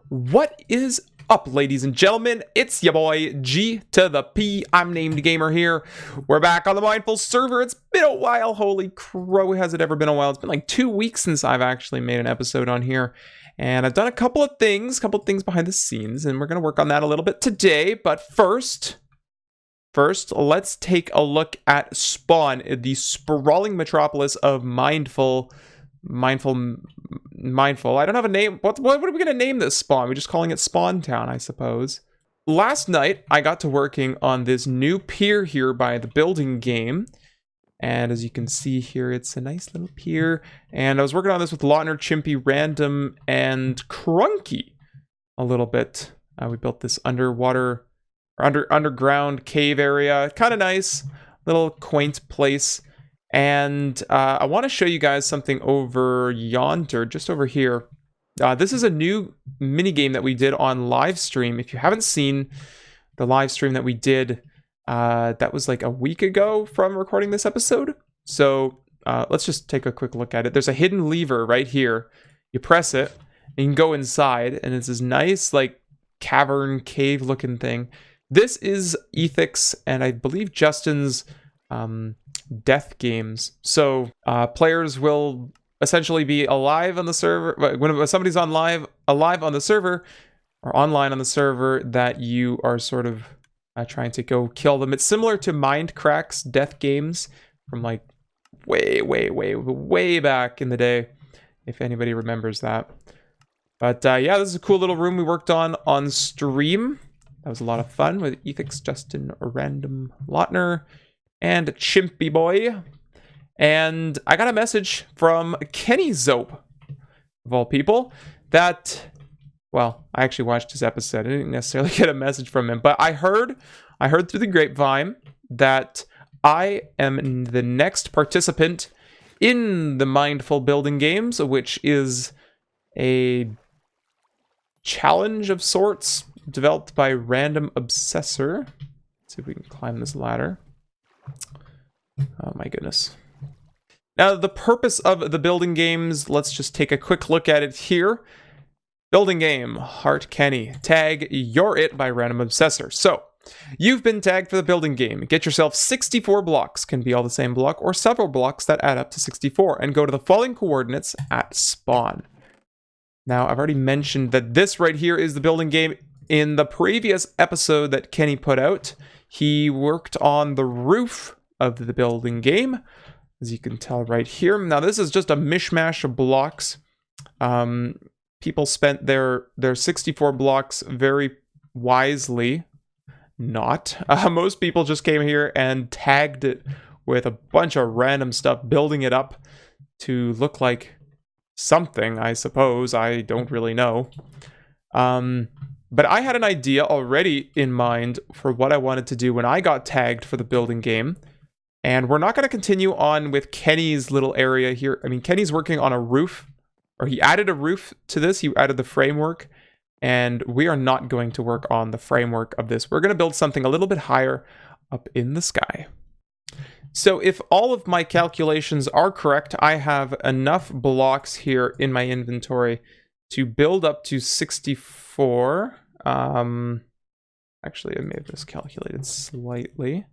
What is up, ladies and gentlemen? It's your boy G to the P. I'm Named Gamer here. We're back on the Mindful server. It's been a while. Holy crow, has it ever been a while? It's been like 2 weeks since I've actually made an episode on here. And I've done a couple of things behind the scenes, and we're going to work on that a little bit today. But first, let's take a look at Spawn, the sprawling metropolis of Mindful. I don't have a name. What are we going to name this spawn? We're just calling it Spawn Town, I suppose. Last night, I got to working on this new pier here by the building game. And as you can see here, it's a nice little pier. And I was working on this with Lautner, Chimpy, Random, and Crunky a little bit. We built this underground cave area. Kind of nice, little quaint place. And I want to show you guys something over yonder, just over here. This is a new mini game that we did on live stream. If you haven't seen the live stream that we did, that was like a week ago from recording this episode. So let's just take a quick look at it. There's a hidden lever right here. You press it, and you can go inside, and it's this nice like cavern cave looking thing. This is Ethics, and I believe Justin's death games. So players will essentially be alive on the server when somebody's alive on the server or online on the server that you are sort of trying to go kill them. It's similar to Mindcrack's death games from like way back in the day, if anybody remembers that. But yeah, this is a cool little room we worked on stream. That was a lot of fun with Ethics, Justin, Random, Lautner, and Chimpy Boy. And I got a message from Kenny Zope, of all people, that, well, I actually watched his episode. I didn't necessarily get a message from him, but I heard through the grapevine that I am the next participant in the Mindful Building Games, which is a challenge of sorts developed by RandomObsessor. Let's see if we can climb this ladder. Oh my goodness. Now, the purpose of the building games, let's just take a quick look at it here. Building game, Heart Kenny. Tag You're It by RandomObsessor. So, you've been tagged for the building game. Get yourself 64 blocks, can be all the same block, or several blocks that add up to 64, and go to the following coordinates at spawn. Now, I've already mentioned that this right here is the building game. In the previous episode that Kenny put out, he worked on the roof of the building game, as you can tell right here. Now, this is just a mishmash of blocks. People spent their 64 blocks very wisely. Not. Most people just came here and tagged it with a bunch of random stuff, building it up to look like something, I suppose. I don't really know. But I had an idea already in mind for what I wanted to do when I got tagged for the building game. And we're not going to continue on with Kenny's little area here. I mean, Kenny's working on a roof, or he added a roof to this. He added the framework, and we are not going to work on the framework of this. We're going to build something a little bit higher up in the sky. So if all of my calculations are correct, I have enough blocks here in my inventory to build up to 64. Actually, I may have miscalculated slightly.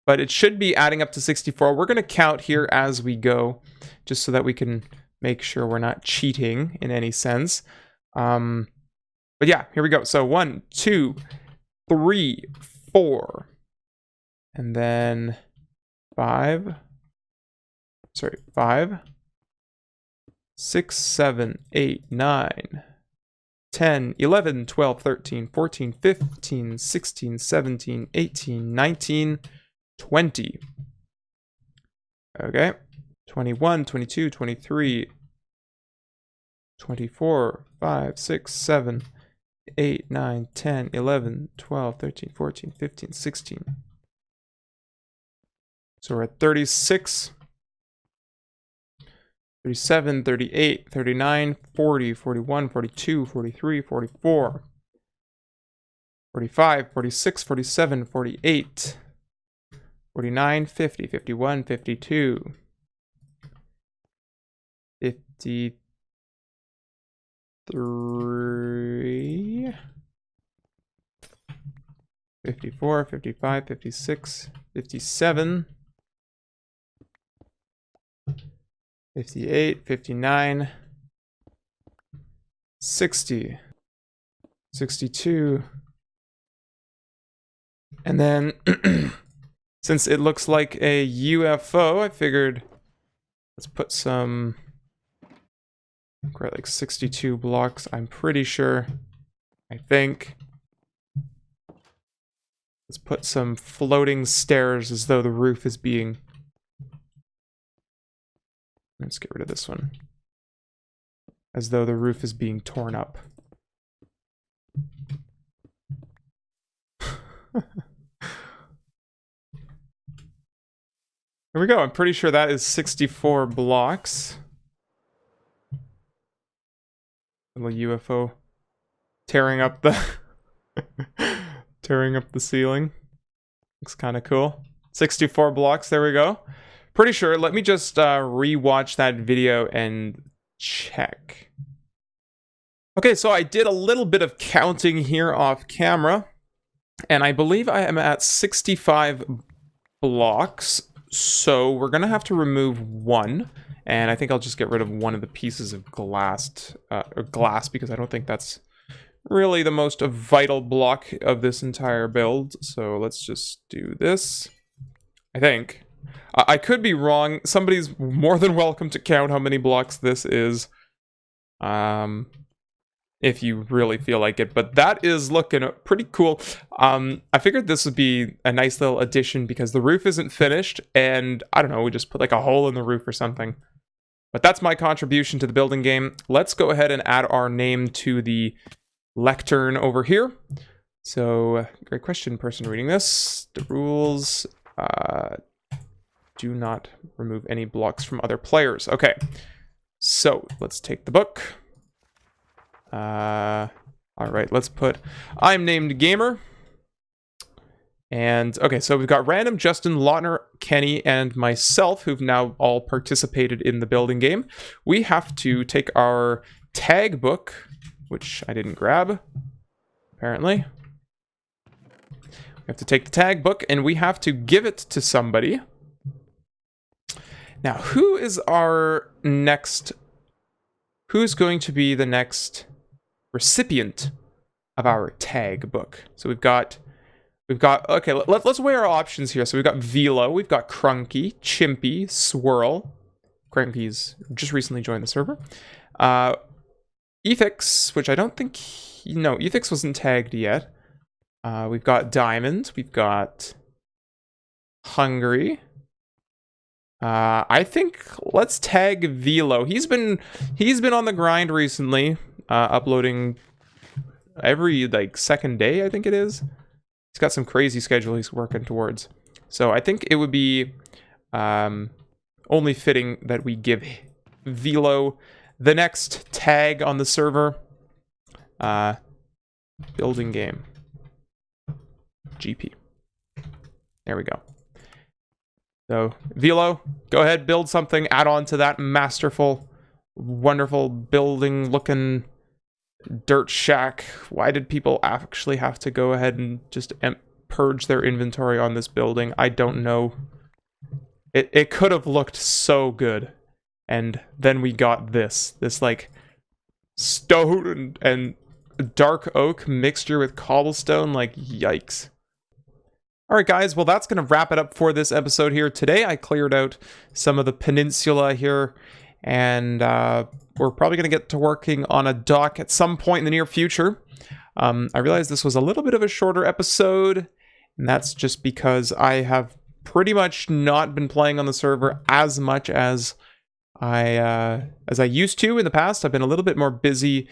But it should be adding up to 64. We're going to count here as we go, just so that we can make sure we're not cheating in any sense. But yeah, here we go. So 1, 2, 3, 4. And then 5. 6, 7, 8, 9, 10, 11, 12, 13, 14, 15, 16, 17, 18, 19, 20. Okay. 21, 22, 23, 24, 5, 6, 7, 8, 9, 10, 11, 12, 13, 14, 15, 16. So we're at 36. 37, 38, 39, 40, 41, 42, 43, 44, 45, 46, 47, 48, 49, 50, 51, 52, 53, 3, 54, 55, 56, 57, 58, 59, 60, 62, and then since it looks like a UFO, I figured let's put some, like 62 blocks, I'm pretty sure, I think. Let's put some floating stairs as though the roof is being... Let's get rid of this one. As though the roof is being torn up. Here we go. I'm pretty sure that is 64 blocks. Little UFO tearing up the tearing up the ceiling. Looks kind of cool. 64 blocks. There we go. Pretty sure. Let me just rewatch that video and check. Okay, so I did a little bit of counting here off camera, and I believe I am at 65 blocks. So we're gonna have to remove one, and I think I'll just get rid of one of the pieces of glass, because I don't think that's really the most vital block of this entire build. So let's just do this. I think. I could be wrong. Somebody's more than welcome to count how many blocks this is. If you really feel like it, but that is looking pretty cool. I figured this would be a nice little addition because the roof isn't finished, and I don't know, we just put like a hole in the roof or something. But that's my contribution to the building game. Let's go ahead and add our name to the lectern over here. So, great question, person reading this. The rules, do not remove any blocks from other players. Okay, so let's take the book. All right, let's put I'm named gamer. And okay, so we've got Random, Justin, Lautner, Kenny, and myself, who've now all participated in the building game. We have to take our tag book, which I didn't grab, apparently. We have to take the tag book, and we have to give it to somebody. Now, who is our next... Who's going to be the next recipient of our tag book? So we've got okay, let's weigh our options here. So we've got Velo, we've got Crunky, Chimpy, Swirl. Crunky's just recently joined the server. Ethix, which I don't think no, Ethix wasn't tagged yet. We've got Diamond, we've got Hungry. I think let's tag Velo. He's been on the grind recently, uploading every like second day, I think it is. He's got some crazy schedule he's working towards. So I think it would be only fitting that we give Velo the next tag on the server. Building game. GP. There we go. So, Velo, go ahead, build something, add on to that masterful, wonderful building-looking dirt shack. Why did people actually have to go ahead and just purge their inventory on this building? I don't know. It could have looked so good. And then we got this like, stone and dark oak mixture with cobblestone, like, yikes. Alright guys, well that's going to wrap it up for this episode here. Today I cleared out some of the peninsula here, and we're probably going to get to working on a dock at some point in the near future. I realized this was a little bit of a shorter episode, and that's just because I have pretty much not been playing on the server as much as I used to in the past. I've been a little bit more busy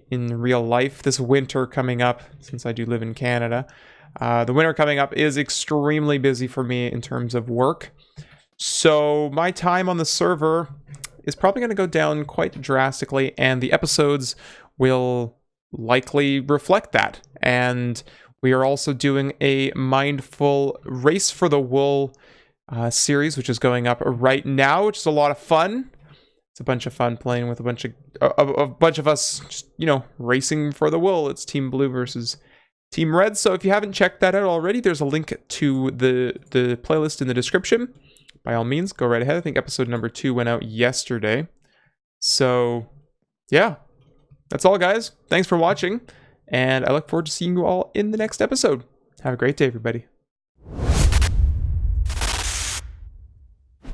in real life this winter coming up, since I do live in Canada. The winter coming up is extremely busy for me in terms of work. So my time on the server is probably going to go down quite drastically, and the episodes will likely reflect that. And we are also doing a Mindful Race for the Wool series, which is going up right now, which is a lot of fun. It's a bunch of fun playing with a bunch of us, just, you know, racing for the wool. It's Team Blue versus Team Red. So if you haven't checked that out already, there's a link to the playlist in the description. By all means, go right ahead. I think episode number 2 went out yesterday. So yeah, that's all, guys. Thanks for watching, and I look forward to seeing you all in the next episode. Have a great day, everybody.